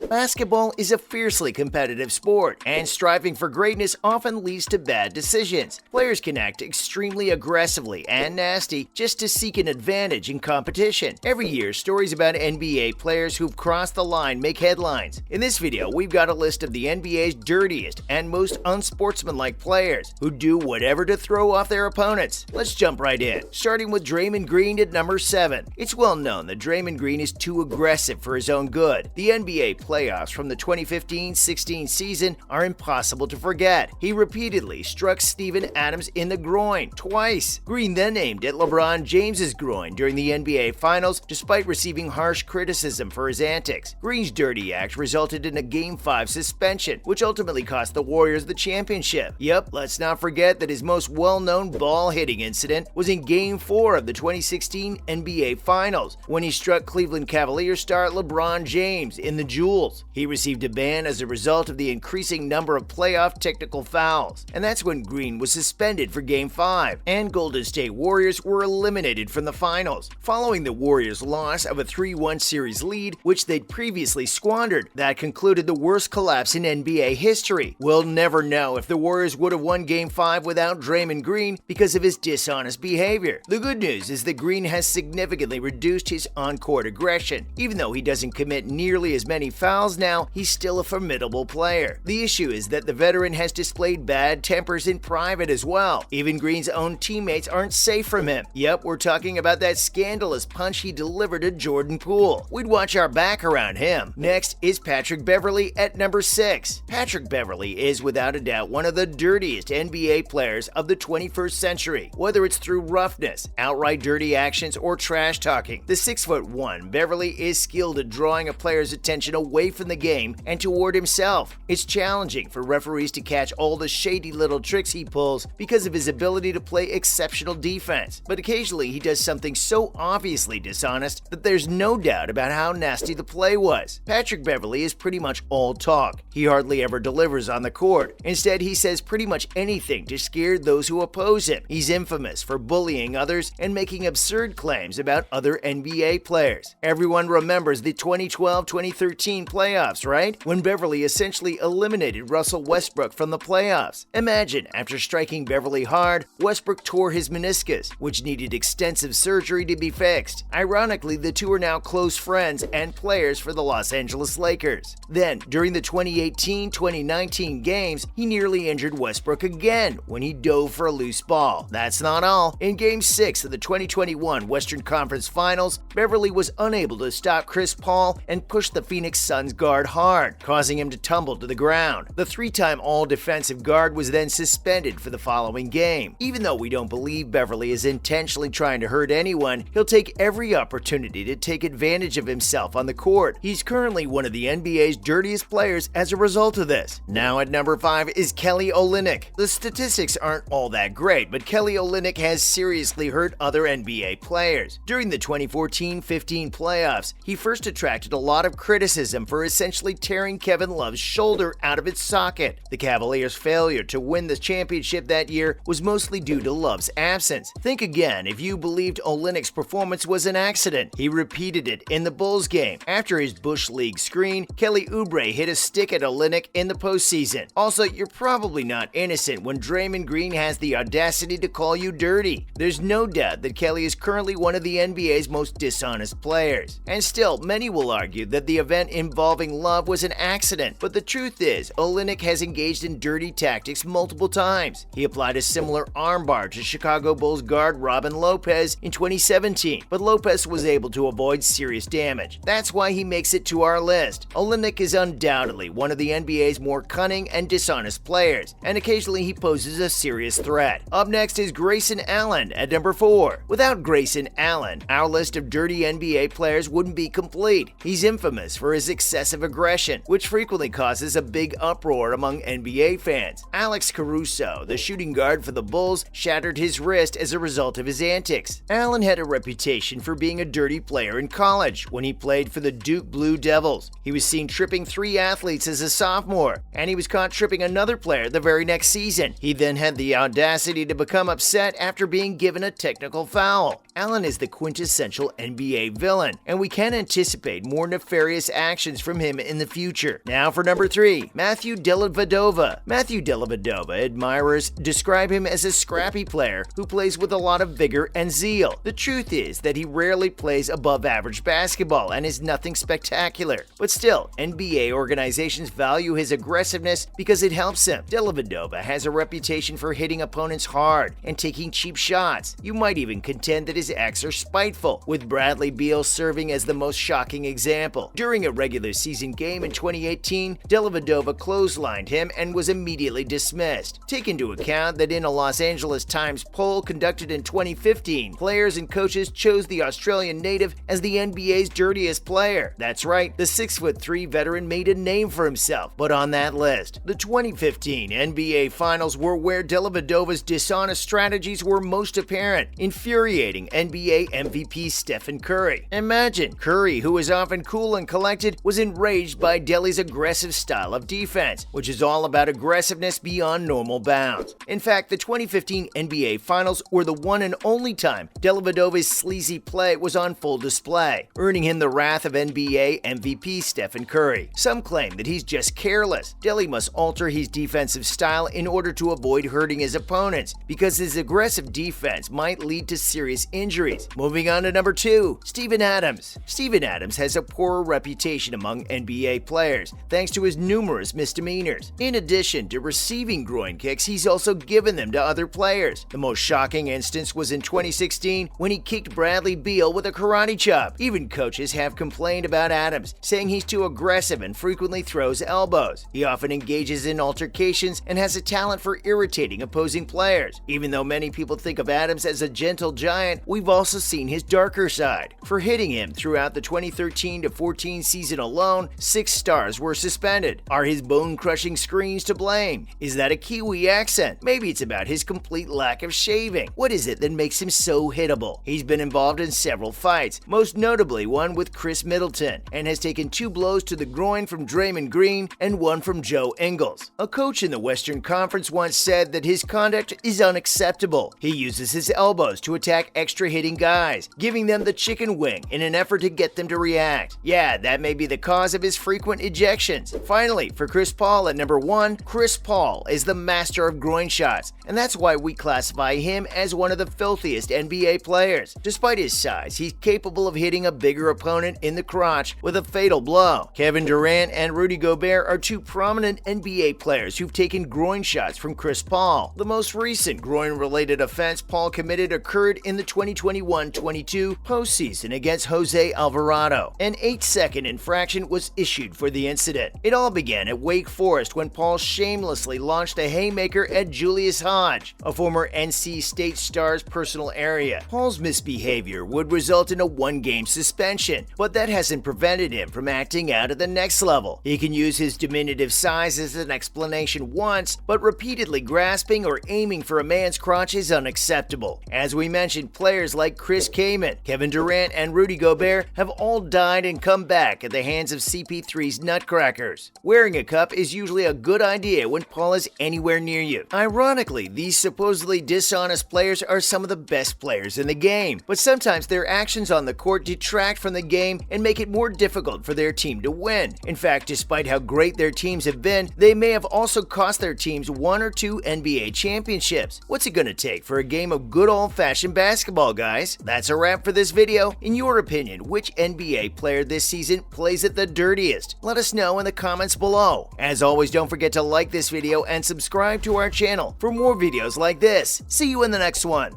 Basketball is a fiercely competitive sport, and striving for greatness often leads to bad decisions. Players can act extremely aggressively and nasty just to seek an advantage in competition. Every year, stories about NBA players who've crossed the line make headlines. In this video, we've got a list of the NBA's dirtiest and most unsportsmanlike players who do whatever to throw off their opponents. Let's jump right in, starting with Draymond Green at number 7. It's well known that Draymond Green is too aggressive for his own good. The NBA playoffs from the 2015-16 season are impossible to forget. He repeatedly struck Steven Adams in the groin twice. Green then aimed at LeBron James's groin during the NBA Finals despite receiving harsh criticism for his antics. Green's dirty act resulted in a Game 5 suspension, which ultimately cost the Warriors the championship. Yep, let's not forget that his most well-known ball-hitting incident was in Game 4 of the 2016 NBA Finals, when he struck Cleveland Cavaliers star LeBron James in the jewels. He received a ban as a result of the increasing number of playoff technical fouls, and that's when Green was suspended for Game 5, and Golden State Warriors were eliminated from the finals, following the Warriors' loss of a 3-1 series lead, which they'd previously squandered. That concluded the worst collapse in NBA history. We'll never know if the Warriors would have won Game 5 without Draymond Green because of his dishonest behavior. The good news is that Green has significantly reduced his on-court aggression. Even though he doesn't commit nearly as many fouls now, he's still a formidable player. The issue is that the veteran has displayed bad tempers in private as well. Even Green's own teammates aren't safe from him. Yep, we're talking about that scandalous punch he delivered to Jordan Poole. We'd watch our back around him. Next is Patrick Beverley at number 6. Patrick Beverley is without a doubt one of the dirtiest NBA players of the 21st century. Whether it's through roughness, outright dirty actions, or trash talking, the 6'1" Beverley is skilled at drawing a player's attention away from the game and toward himself. It's challenging for referees to catch all the shady little tricks he pulls because of his ability to play exceptional defense, but occasionally he does something so obviously dishonest that there's no doubt about how nasty the play was. Patrick Beverley is pretty much all talk. He hardly ever delivers on the court. Instead, he says pretty much anything to scare those who oppose him. He's infamous for bullying others and making absurd claims about other NBA players. Everyone remembers the 2012-2013 playoffs, right? When Beverley essentially eliminated Russell Westbrook from the playoffs. Imagine, after striking Beverley hard, Westbrook tore his meniscus, which needed extensive surgery to be fixed. Ironically, the two are now close friends and players for the Los Angeles Lakers. Then, during the 2018-2019 games, he nearly injured Westbrook again when he dove for a loose ball. That's not all. In Game 6 of the 2021 Western Conference Finals, Beverley was unable to stop Chris Paul and pushed the Phoenix Suns guard hard, causing him to tumble to the ground. The 3-time all-defensive guard was then suspended for the following game. Even though we don't believe Beverley is intentionally trying to hurt anyone, he'll take every opportunity to take advantage of himself on the court. He's currently one of the NBA's dirtiest players as a result of this. Now at number 5 is Kelly Olynyk. The statistics aren't all that great, but Kelly Olynyk has seriously hurt other NBA players. During the 2014-15 playoffs, he first attracted a lot of criticism for essentially tearing Kevin Love's shoulder out of its socket. The Cavaliers' failure to win the championship that year was mostly due to Love's absence. Think again if you believed Olynyk's performance was an accident. He repeated it in the Bulls game. After his Bush League screen, Kelly Oubre hit a stick at Olynyk in the postseason. Also, you're probably not innocent when Draymond Green has the audacity to call you dirty. There's no doubt that Kelly is currently one of the NBA's most dishonest players. And still, many will argue that the event involving Love was an accident, but the truth is, Olynyk has engaged in dirty tactics multiple times. He applied a similar armbar to Chicago Bulls guard Robin Lopez in 2017, but Lopez was able to avoid serious damage. That's why he makes it to our list. Olynyk is undoubtedly one of the NBA's more cunning and dishonest players, and occasionally he poses a serious threat. Up next is Grayson Allen at number 4. Without Grayson Allen, our list of dirty NBA players wouldn't be complete. He's infamous for his excessive aggression, which frequently causes a big uproar among NBA fans. Alex Caruso, the shooting guard for the Bulls, shattered his wrist as a result of his antics. Allen had a reputation for being a dirty player in college when he played for the Duke Blue Devils. He was seen tripping 3 athletes as a sophomore, and he was caught tripping another player the very next season. He then had the audacity to become upset after being given a technical foul. Allen is the quintessential NBA villain, and we can anticipate more nefarious actions from him in the future. Now for number 3, Matthew Dellavedova. Matthew Dellavedova admirers describe him as a scrappy player who plays with a lot of vigor and zeal. The truth is that he rarely plays above average basketball and is nothing spectacular. But still, NBA organizations value his aggressiveness because it helps him. Dellavedova has a reputation for hitting opponents hard and taking cheap shots. You might even contend that his acts are spiteful, with Bradley Beal serving as the most shocking example. During a regular season game in 2018, Dellavedova clotheslined him and was immediately dismissed. Take into account that in a Los Angeles Times poll conducted in 2015, players and coaches chose the Australian native as the NBA's dirtiest player. That's right, the 6'3" veteran made a name for himself, but on that list, the 2015 NBA Finals were where Dellavedova's dishonest strategies were most apparent, infuriating NBA MVP Stephen Curry. Imagine, Curry, who is often cool and collected, was enraged by Delly's aggressive style of defense, which is all about aggressiveness beyond normal bounds. In fact, the 2015 NBA Finals were the one and only time Dellavedova's sleazy play was on full display, earning him the wrath of NBA MVP Stephen Curry. Some claim that he's just careless. Delly must alter his defensive style in order to avoid hurting his opponents, because his aggressive defense might lead to serious injuries. Moving on to number 2, Steven Adams. Steven Adams has a poorer reputation among NBA players, thanks to his numerous misdemeanors. In addition to receiving groin kicks, he's also given them to other players. The most shocking instance was in 2016 when he kicked Bradley Beal with a karate chop. Even coaches have complained about Adams, saying he's too aggressive and frequently throws elbows. He often engages in altercations and has a talent for irritating opposing players. Even though many people think of Adams as a gentle giant, we've also seen his darker side. For hitting him throughout the 2013-14 season alone, 6 stars were suspended. Are his bone-crushing screens to blame? Is that a Kiwi accent? Maybe it's about his complete lack of shaving. What is it that makes him so hittable? He's been involved in several fights, most notably one with Chris Middleton, and has taken 2 blows to the groin from Draymond Green and 1 from Joe Ingles. A coach in the Western Conference once said that his conduct is unacceptable. He uses his elbows to attack extra hitting guys, giving them the chicken wing in an effort to get them to react. Yeah, that may be the cause of his frequent ejections. Finally, for Chris Paul at number 1, Chris Paul is the master of groin shots, and that's why we classify him as one of the filthiest NBA players. Despite his size, he's capable of hitting a bigger opponent in the crotch with a fatal blow. Kevin Durant and Rudy Gobert are 2 prominent NBA players who've taken groin shots from Chris Paul. The most recent groin-related offense Paul committed occurred in the 2021-22 postseason against Jose Alvarado. An 8-second infraction was issued for the incident. It all began at Wake Forest when Paul shamelessly launched a haymaker at Julius Hodge, a former NC State star's personal area. Paul's misbehavior would result in a 1-game suspension, but that hasn't prevented him from acting out at the next level. He can use his diminutive size as an explanation once, but repeatedly grasping or aiming for a man's crotch is unacceptable. As we mentioned, players like Chris Kaman, Kevin Durant, and Rudy Gobert have all died and come back at the hands of CP3's nutcrackers. Wearing a cup is usually a good idea when Paul is anywhere near you. Ironically, these supposedly dishonest players are some of the best players in the game, but sometimes their actions on the court detract from the game and make it more difficult for their team to win. In fact, despite how great their teams have been, they may have also cost their teams 1 or 2 NBA championships. What's it gonna take for a game of good old-fashioned basketball, guys? That's a wrap for this video. In your opinion, which NBA player this season plays it the dirtiest? Let us know in the comments below. As always, don't forget to like this video and subscribe to our channel for more videos like this. See you in the next one.